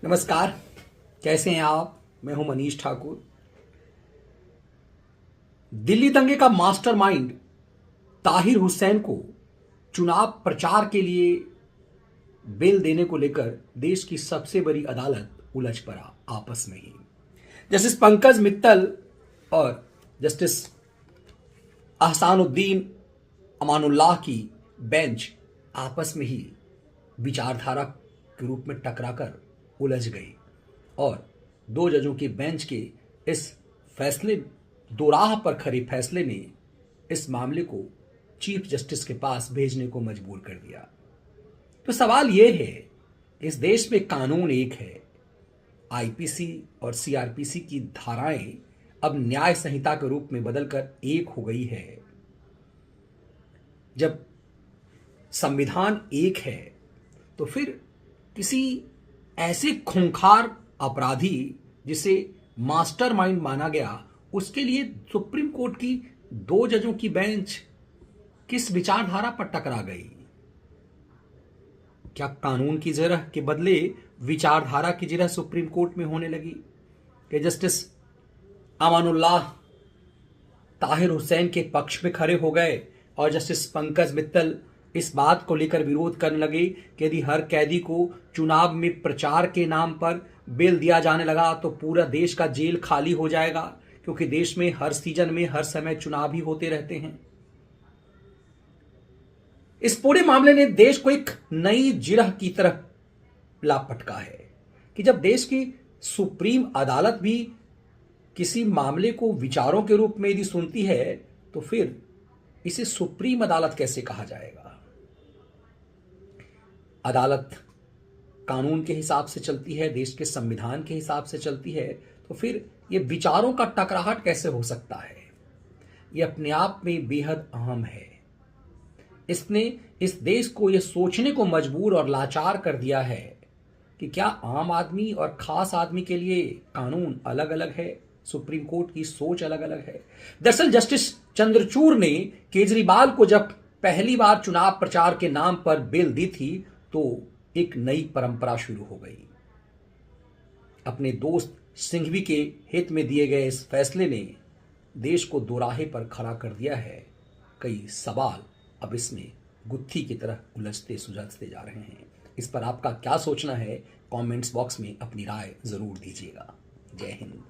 नमस्कार। कैसे हैं आप? मैं हूं मनीष ठाकुर। दिल्ली दंगे का मास्टरमाइंड ताहिर हुसैन को चुनाव प्रचार के लिए बेल देने को लेकर देश की सबसे बड़ी अदालत उलझ पड़ा आपस में ही। जस्टिस पंकज मित्तल और जस्टिस अहसानुद्दीन अमानुल्लाह की बेंच आपस में ही विचारधारा के रूप में टकराकर उलझ गई और दो जजों की बेंच के इस फैसले दो राह पर खड़े फैसले ने इस मामले को चीफ जस्टिस के पास भेजने को मजबूर कर दिया। तो सवाल यह है, इस देश में कानून एक है, आईपीसी और सीआरपीसी की धाराएं अब न्याय संहिता के रूप में बदलकर एक हो गई है। जब संविधान एक है तो फिर किसी ऐसे खूंखार अपराधी जिसे मास्टरमाइंड माना गया, उसके लिए सुप्रीम कोर्ट की दो जजों की बेंच किस विचारधारा पर टकरा गई? क्या कानून की जरह के बदले विचारधारा की जरह सुप्रीम कोर्ट में होने लगी कि जस्टिस अमानुल्लाह ताहिर हुसैन के पक्ष में खड़े हो गए और जस्टिस पंकज मित्तल इस बात को लेकर विरोध करने लगे कि यदि हर कैदी को चुनाव में प्रचार के नाम पर बेल दिया जाने लगा तो पूरा देश का जेल खाली हो जाएगा, क्योंकि देश में हर सीजन में हर समय चुनाव ही होते रहते हैं। इस पूरे मामले ने देश को एक नई जिरह की तरफ लापटका है कि जब देश की सुप्रीम अदालत भी किसी मामले को विचारों के रूप में यदि सुनती है तो फिर इसे सुप्रीम अदालत कैसे कहा जाएगा? अदालत कानून के हिसाब से चलती है, देश के संविधान के हिसाब से चलती है, तो फिर यह विचारों का टकराहट कैसे हो सकता है? यह अपने आप में बेहद अहम है। इसने इस देश को यह सोचने को मजबूर और लाचार कर दिया है कि क्या आम आदमी और खास आदमी के लिए कानून अलग अलग है, सुप्रीम कोर्ट की सोच अलग अलग है। दरअसल जस्टिस चंद्रचूड़ ने केजरीवाल को जब पहली बार चुनाव प्रचार के नाम पर बेल दी थी तो एक नई परंपरा शुरू हो गई। अपने दोस्त सिंघवी के हित में दिए गए इस फैसले ने देश को दोराहे पर खड़ा कर दिया है। कई सवाल अब इसमें गुत्थी की तरह उलझते सुलझते जा रहे हैं। इस पर आपका क्या सोचना है? कमेंट्स बॉक्स में अपनी राय जरूर दीजिएगा। जय हिंद।